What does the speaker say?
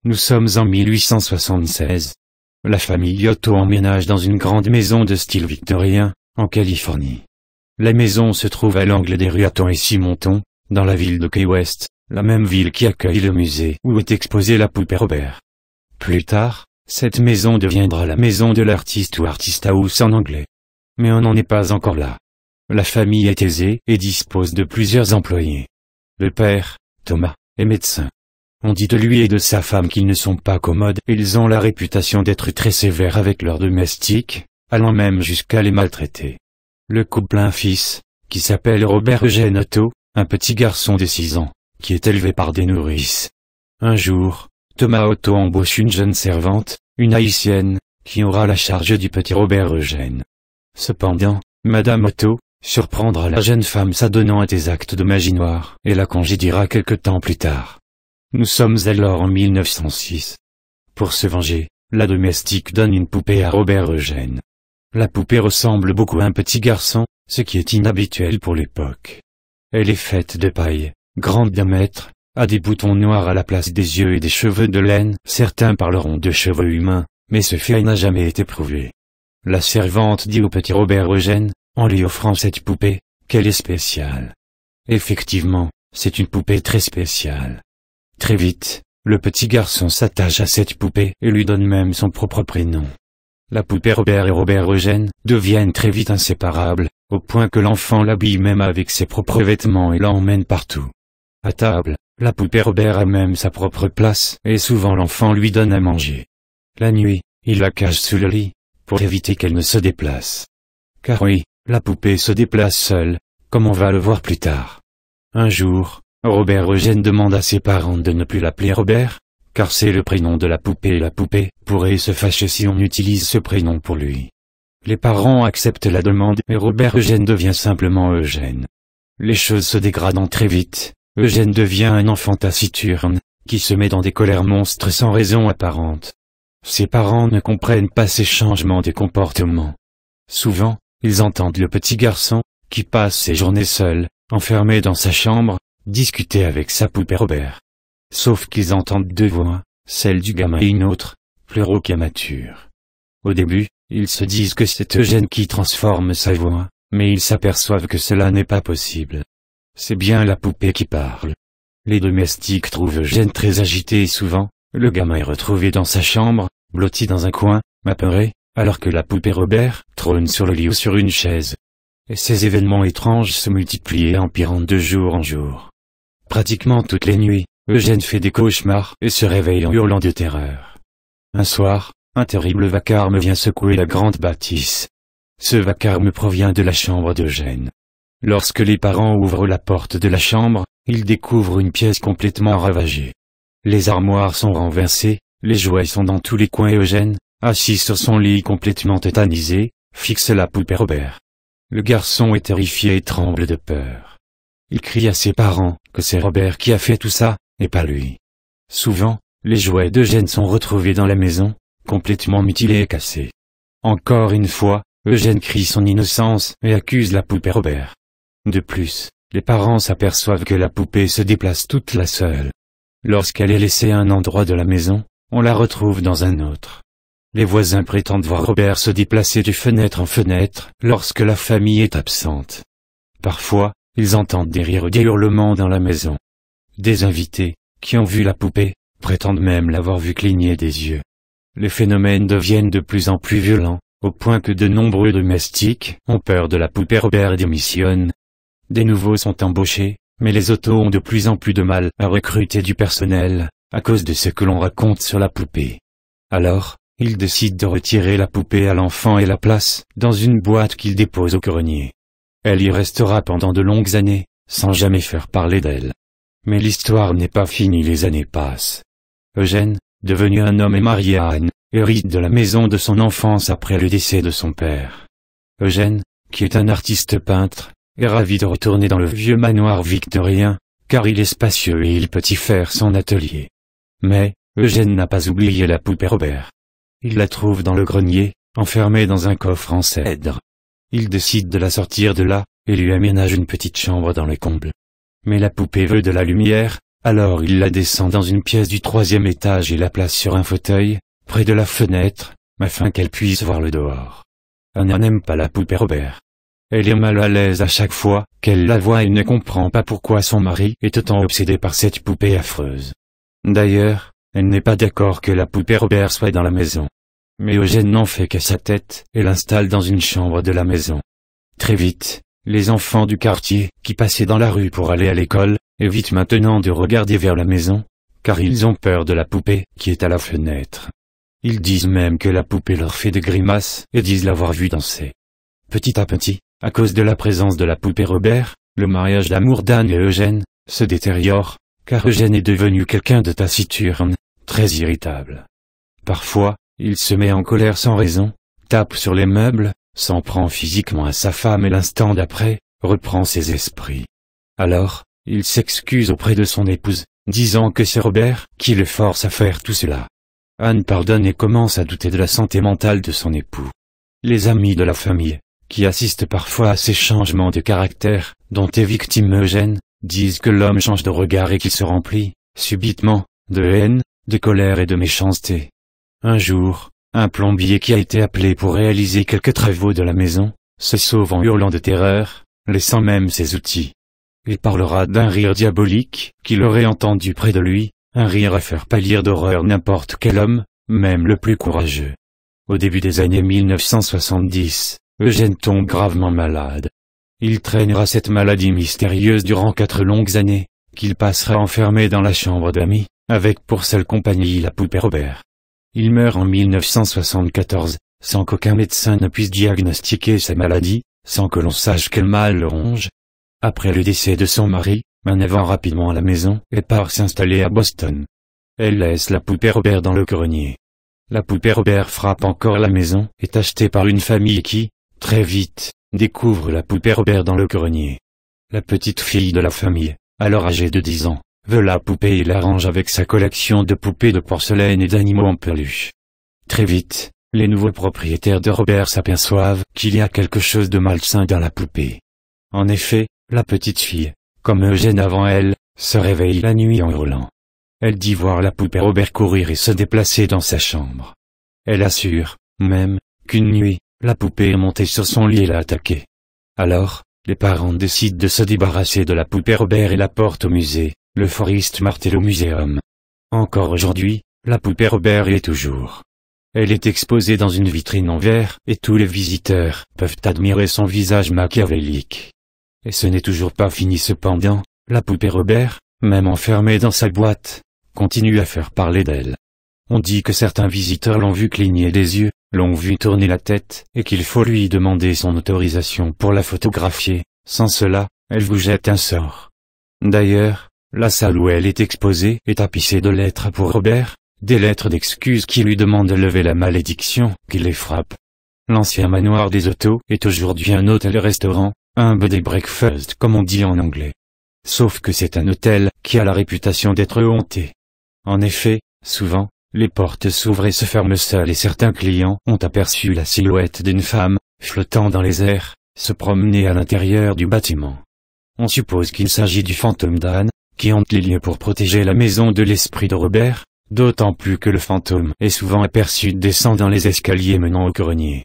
Nous sommes en 1876. La famille Otto emménage dans une grande maison de style victorien, en Californie. La maison se trouve à l'angle des rues Hatton et Simonton, dans la ville de Key West, la même ville qui accueille le musée où est exposée la poupée Robert. Plus tard, cette maison deviendra la maison de l'artiste ou artist house en anglais. Mais on n'en est pas encore là. La famille est aisée et dispose de plusieurs employés. Le père, Thomas, est médecin. On dit de lui et de sa femme qu'ils ne sont pas commodes et ils ont la réputation d'être très sévères avec leurs domestiques, allant même jusqu'à les maltraiter. Le couple a un fils, qui s'appelle Robert Eugène Otto, un petit garçon de 6 ans, qui est élevé par des nourrices. Un jour, Thomas Otto embauche une jeune servante, une haïtienne, qui aura la charge du petit Robert Eugène. Cependant, Madame Otto surprendra la jeune femme s'adonnant à des actes de magie noire et la congédiera quelque temps plus tard. Nous sommes alors en 1906. Pour se venger, la domestique donne une poupée à Robert Eugène. La poupée ressemble beaucoup à un petit garçon, ce qui est inhabituel pour l'époque. Elle est faite de paille, grande d'un mètre, a des boutons noirs à la place des yeux et des cheveux de laine. Certains parleront de cheveux humains, mais ce fait n'a jamais été prouvé. La servante dit au petit Robert Eugène, en lui offrant cette poupée, qu'elle est spéciale. Effectivement, c'est une poupée très spéciale. Très vite, le petit garçon s'attache à cette poupée et lui donne même son propre prénom. La poupée Robert et Robert Eugène deviennent très vite inséparables, au point que l'enfant l'habille même avec ses propres vêtements et l'emmène partout. À table, la poupée Robert a même sa propre place et souvent l'enfant lui donne à manger. La nuit, il la cache sous le lit, pour éviter qu'elle ne se déplace. Car oui, la poupée se déplace seule, comme on va le voir plus tard. Un jour, Robert Eugène demande à ses parents de ne plus l'appeler Robert, car c'est le prénom de la poupée et la poupée pourrait se fâcher si on utilise ce prénom pour lui. Les parents acceptent la demande et Robert Eugène devient simplement Eugène. Les choses se dégradent très vite, Eugène devient un enfant taciturne, qui se met dans des colères monstres sans raison apparente. Ses parents ne comprennent pas ces changements de comportement. Souvent, ils entendent le petit garçon, qui passe ses journées seul, enfermé dans sa chambre, discuter avec sa poupée Robert. Sauf qu'ils entendent deux voix, celle du gamin et une autre, plus rauque et mature. Au début, ils se disent que c'est Eugène qui transforme sa voix, mais ils s'aperçoivent que cela n'est pas possible. C'est bien la poupée qui parle. Les domestiques trouvent Eugène très agité et souvent, le gamin est retrouvé dans sa chambre, blotti dans un coin, apeuré, alors que la poupée Robert trône sur le lit ou sur une chaise. Et ces événements étranges se multiplient et empirent de jour en jour. Pratiquement toutes les nuits, Eugène fait des cauchemars et se réveille en hurlant de terreur. Un soir, un terrible vacarme vient secouer la grande bâtisse. Ce vacarme provient de la chambre d'Eugène. Lorsque les parents ouvrent la porte de la chambre, ils découvrent une pièce complètement ravagée. Les armoires sont renversées, les jouets sont dans tous les coins et Eugène, assis sur son lit complètement tétanisé, fixe la poupée Robert. Le garçon est terrifié et tremble de peur. Il crie à ses parents que c'est Robert qui a fait tout ça, et pas lui. Souvent, les jouets d'Eugène sont retrouvés dans la maison, complètement mutilés et cassés. Encore une fois, Eugène crie son innocence et accuse la poupée Robert. De plus, les parents s'aperçoivent que la poupée se déplace toute la seule. Lorsqu'elle est laissée à un endroit de la maison, on la retrouve dans un autre. Les voisins prétendent voir Robert se déplacer de fenêtre en fenêtre lorsque la famille est absente. Parfois, ils entendent des rires ou des hurlements dans la maison. Des invités, qui ont vu la poupée, prétendent même l'avoir vue cligner des yeux. Les phénomènes deviennent de plus en plus violents, au point que de nombreux domestiques ont peur de la poupée Robert et démissionnent. Des nouveaux sont embauchés, mais les Otto ont de plus en plus de mal à recruter du personnel, à cause de ce que l'on raconte sur la poupée. Alors, ils décident de retirer la poupée à l'enfant et la place dans une boîte qu'ils déposent au grenier. Elle y restera pendant de longues années, sans jamais faire parler d'elle. Mais l'histoire n'est pas finie, les années passent. Eugène, devenu un homme et marié à Anne, hérite de la maison de son enfance après le décès de son père. Eugène, qui est un artiste peintre, est ravi de retourner dans le vieux manoir victorien, car il est spacieux et il peut y faire son atelier. Mais, Eugène n'a pas oublié la poupée Robert. Il la trouve dans le grenier, enfermée dans un coffre en cèdre. Il décide de la sortir de là, et lui aménage une petite chambre dans le comble. Mais la poupée veut de la lumière, alors il la descend dans une pièce du 3e étage et la place sur un fauteuil, près de la fenêtre, afin qu'elle puisse voir le dehors. Anna n'aime pas la poupée Robert. Elle est mal à l'aise à chaque fois qu'elle la voit et ne comprend pas pourquoi son mari est autant obsédé par cette poupée affreuse. D'ailleurs, elle n'est pas d'accord que la poupée Robert soit dans la maison. Mais Eugène n'en fait qu'à sa tête et l'installe dans une chambre de la maison. Très vite, les enfants du quartier, qui passaient dans la rue pour aller à l'école, évitent maintenant de regarder vers la maison, car ils ont peur de la poupée qui est à la fenêtre. Ils disent même que la poupée leur fait des grimaces et disent l'avoir vue danser. Petit à petit, à cause de la présence de la poupée Robert, le mariage d'amour d'Anne et Eugène se détériore, car Eugène est devenu quelqu'un de taciturne, très irritable. Parfois, il se met en colère sans raison, tape sur les meubles, s'en prend physiquement à sa femme et l'instant d'après, reprend ses esprits. Alors, il s'excuse auprès de son épouse, disant que c'est Robert qui le force à faire tout cela. Anne pardonne et commence à douter de la santé mentale de son époux. Les amis de la famille, qui assistent parfois à ces changements de caractère, dont est victime Eugène, disent que l'homme change de regard et qu'il se remplit, subitement, de haine, de colère et de méchanceté. Un jour, un plombier qui a été appelé pour réaliser quelques travaux de la maison, se sauve en hurlant de terreur, laissant même ses outils. Il parlera d'un rire diabolique, qu'il aurait entendu près de lui, un rire à faire pâlir d'horreur n'importe quel homme, même le plus courageux. Au début des années 1970, Eugène tombe gravement malade. Il traînera cette maladie mystérieuse durant 4 longues années, qu'il passera enfermé dans la chambre d'amis, avec pour seule compagnie la poupée Robert. Il meurt en 1974, sans qu'aucun médecin ne puisse diagnostiquer sa maladie, sans que l'on sache quel mal le ronge. Après le décès de son mari, Anne va rapidement à la maison et part s'installer à Boston. Elle laisse la poupée Robert dans le grenier. La poupée Robert frappe encore la maison, est achetée par une famille qui, très vite, découvre la poupée Robert dans le grenier. La petite fille de la famille, alors âgée de 10 ans, veut la poupée et l'arrange avec sa collection de poupées de porcelaine et d'animaux en peluche. Très vite, les nouveaux propriétaires de Robert s'aperçoivent qu'il y a quelque chose de malsain dans la poupée. En effet, la petite fille, comme Eugène avant elle, se réveille la nuit en hurlant. Elle dit voir la poupée Robert courir et se déplacer dans sa chambre. Elle assure, même, qu'une nuit, la poupée est montée sur son lit et l'a attaquée. Alors, les parents décident de se débarrasser de la poupée Robert et la portent au musée, le Forest Martello Museum. Encore aujourd'hui, la poupée Robert y est toujours. Elle est exposée dans une vitrine en verre et tous les visiteurs peuvent admirer son visage machiavélique. Et ce n'est toujours pas fini cependant, la poupée Robert, même enfermée dans sa boîte, continue à faire parler d'elle. On dit que certains visiteurs l'ont vu cligner des yeux, l'ont vu tourner la tête, et qu'il faut lui demander son autorisation pour la photographier, sans cela, elle vous jette un sort. D'ailleurs, la salle où elle est exposée est tapissée de lettres pour Robert, des lettres d'excuses qui lui demandent de lever la malédiction qui les frappe. L'ancien manoir des Otto est aujourd'hui un hôtel-restaurant, un bed and breakfast comme on dit en anglais. Sauf que c'est un hôtel qui a la réputation d'être hanté. En effet, souvent, les portes s'ouvrent et se ferment seules et certains clients ont aperçu la silhouette d'une femme, flottant dans les airs, se promener à l'intérieur du bâtiment. On suppose qu'il s'agit du fantôme d'Anne, qui hante les lieux pour protéger la maison de l'esprit de Robert, d'autant plus que le fantôme est souvent aperçu descendant les escaliers menant au grenier.